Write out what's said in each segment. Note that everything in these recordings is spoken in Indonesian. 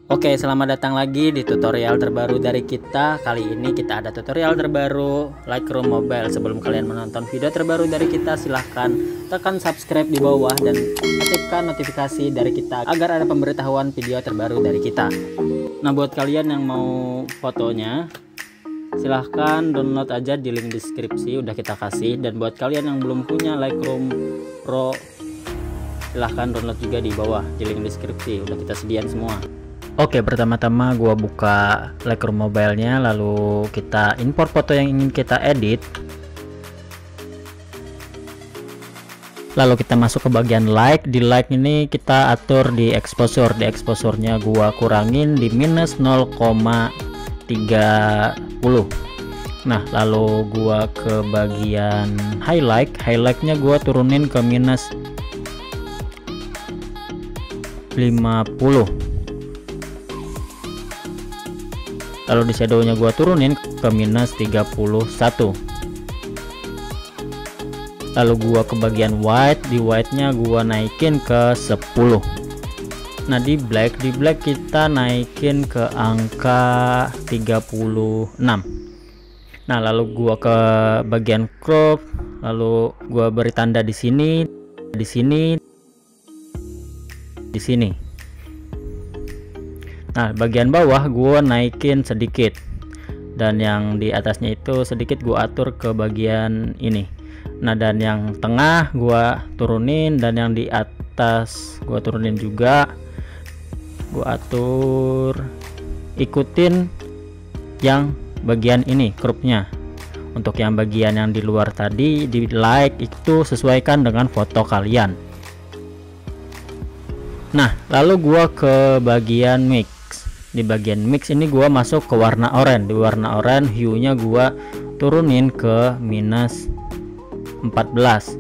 Oke, selamat datang lagi di tutorial terbaru dari kita. Kali ini kita ada tutorial terbaru Lightroom Mobile. Sebelum kalian menonton video terbaru dari kita, silahkan tekan subscribe di bawah dan aktifkan notifikasi dari kita agar ada pemberitahuan video terbaru dari kita. Nah, buat kalian yang mau fotonya, silahkan download aja di link deskripsi, udah kita kasih. Dan buat kalian yang belum punya Lightroom Pro, silahkan download juga di bawah di link deskripsi, udah kita sediain semua. Oke, pertama-tama gua buka Lightroom Mobile-nya, lalu kita import foto yang ingin kita edit. Lalu kita masuk ke bagian light. Di light ini kita atur di exposure. Di exposure-nya gua kurangin di minus 0,30. Nah, lalu gua ke bagian highlight. Highlight-nya gua turunin ke minus 50. Lalu di shadownya gua turunin ke minus 31. Lalu gua ke bagian white. Di white-nya gua naikin ke 10. Nah, di black kita naikin ke angka 36. Nah, lalu gua ke bagian crop, lalu gua beri tanda di sini, di sini, di sini. Nah, bagian bawah gue naikin sedikit, dan yang di atasnya itu sedikit gue atur ke bagian ini. Nah, dan yang tengah gue turunin, dan yang di atas gue turunin juga. Gue atur, ikutin yang bagian ini cropnya. Untuk yang bagian yang di luar tadi di like itu sesuaikan dengan foto kalian. Nah, lalu gue ke bagian mix. Di bagian mix ini gua masuk ke warna oranye. Di warna oranye hue-nya gua turunin ke minus 14.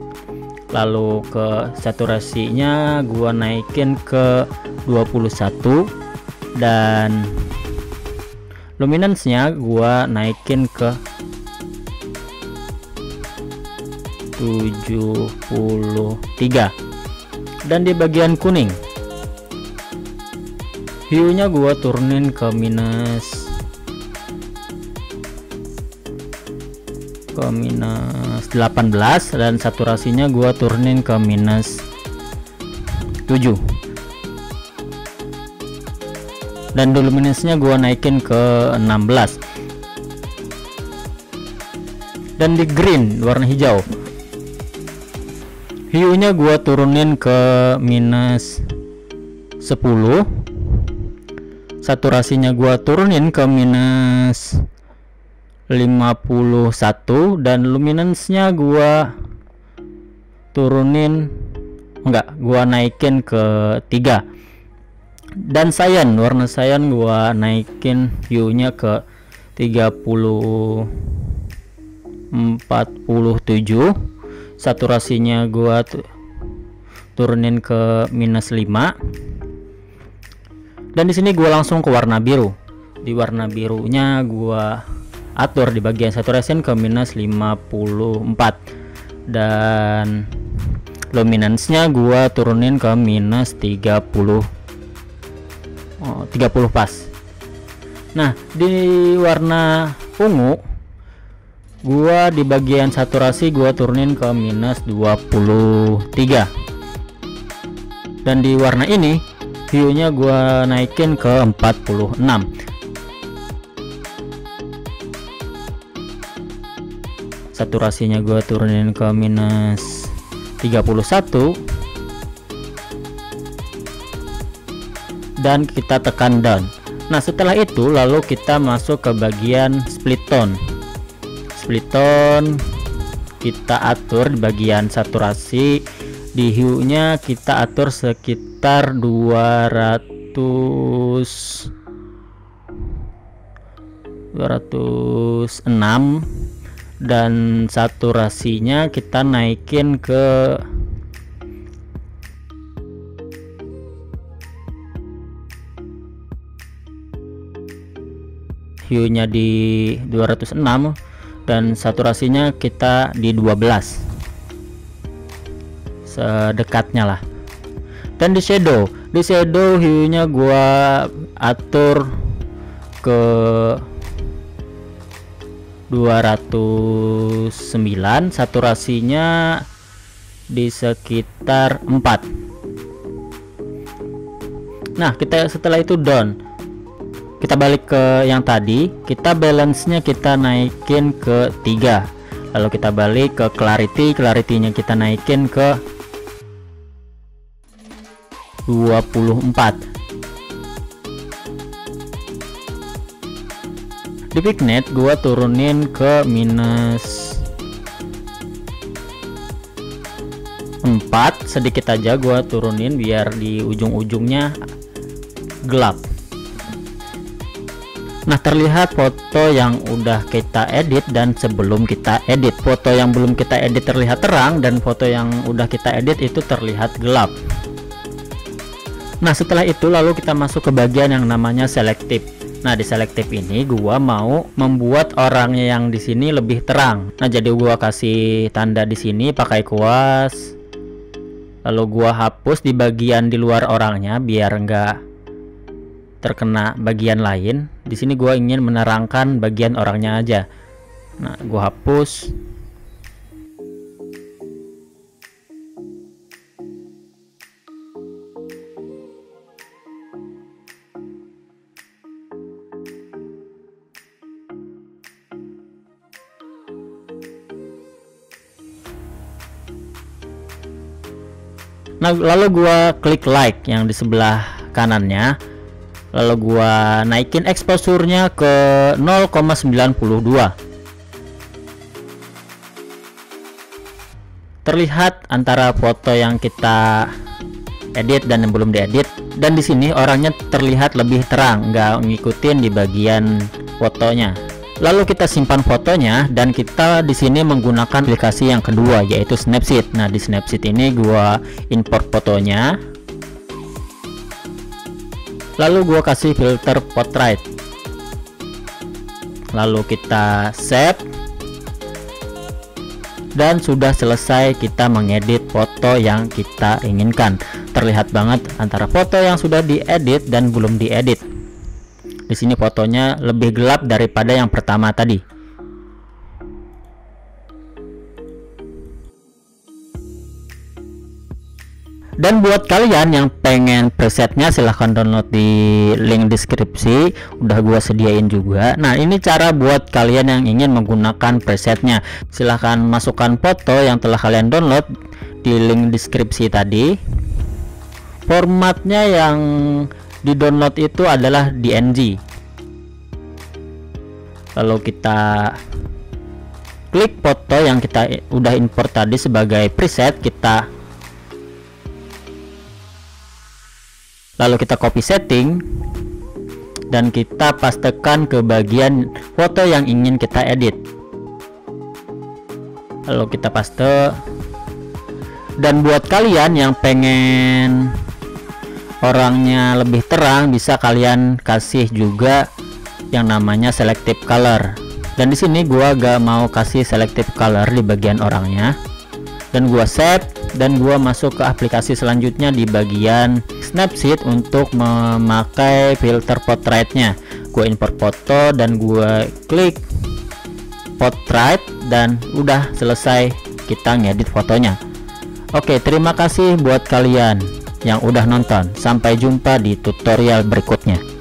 Lalu ke saturasinya gua naikin ke 21, dan luminance-nya gua naikin ke 73. Dan di bagian kuning hue-nya gua turunin ke minus 18, dan saturasinya gua turunin ke minus 7. Dan luminance-nya gua naikin ke 16. Dan di green warna hijau hue-nya gua turunin ke minus 10. Saturasinya gua turunin ke minus 51, dan luminance-nya gua turunin, gua naikin ke 3. Dan cyan, warna cyan gua naikin hue-nya ke 47. Saturasinya gua turunin ke minus 5. Dan di sini gue langsung ke warna biru. Di warna birunya gue atur di bagian saturation ke minus 54, dan luminance-nya gue turunin ke minus 30 pas. Nah, di warna ungu gue di bagian saturasi gue turunin ke minus 23, dan di warna ini hue-nya gua naikin ke 46. Saturasinya gua turunin ke minus 31, dan kita tekan down. Nah, setelah itu lalu kita masuk ke bagian split tone. Split tone kita atur di bagian saturasi. Di hue-nya kita atur sekitar 206, dan saturasinya kita naikin ke hue-nya di 206, dan saturasinya kita di 12, sedekatnya lah. Dan di shadow hue-nya gua atur ke 209, saturasinya di sekitar 4. Nah, setelah itu down, kita balik ke yang tadi, kita balance-nya kita naikin ke 3. Lalu kita balik ke clarity-nya kita naikin ke 24. Di vignette gua turunin ke minus 4, sedikit aja gua turunin biar di ujung-ujungnya gelap. Nah, terlihat foto yang udah kita edit dan sebelum kita edit. Foto yang belum kita edit terlihat terang, dan foto yang udah kita edit itu terlihat gelap. Nah, setelah itu lalu kita masuk ke bagian yang namanya selective. Nah, di selective ini gua mau membuat orangnya yang di sini lebih terang. Nah, jadi gua kasih tanda di sini pakai kuas. Lalu gua hapus di bagian di luar orangnya biar enggak terkena bagian lain. Di sini gua ingin menerangkan bagian orangnya aja. Nah, gua hapus. Nah, lalu gua klik like yang di sebelah kanannya. Lalu gua naikin exposure-nya ke 0,92. Terlihat antara foto yang kita edit dan yang belum diedit, dan di sini orangnya terlihat lebih terang, nggak ngikutin di bagian fotonya. Lalu kita simpan fotonya dan kita di sini menggunakan aplikasi yang kedua yaitu Snapseed. Nah, di Snapseed ini gua import fotonya. Lalu gua kasih filter portrait. Lalu kita save. Dan sudah selesai kita mengedit foto yang kita inginkan. Terlihat banget antara foto yang sudah diedit dan belum diedit. Di sini fotonya lebih gelap daripada yang pertama tadi. Dan buat kalian yang pengen presetnya silahkan download di link deskripsi, udah gua sediain juga. Nah, ini cara buat kalian yang ingin menggunakan presetnya. Silahkan masukkan foto yang telah kalian download di link deskripsi tadi. Formatnya yang di download itu adalah DNG. Lalu kita klik foto yang kita udah import tadi sebagai preset, lalu kita copy setting dan kita pastekan ke bagian foto yang ingin kita edit. Lalu kita paste. Dan buat kalian yang pengen orangnya lebih terang, bisa kalian kasih juga yang namanya selective color. Dan di sini gua gak mau kasih selective color di bagian orangnya. Dan gua save dan gua masuk ke aplikasi selanjutnya di bagian Snapseed untuk memakai filter portraitnya. Gua import foto dan gua klik portrait dan udah selesai kita ngedit fotonya. Oke, terima kasih buat kalian yang udah nonton. Sampai jumpa di tutorial berikutnya.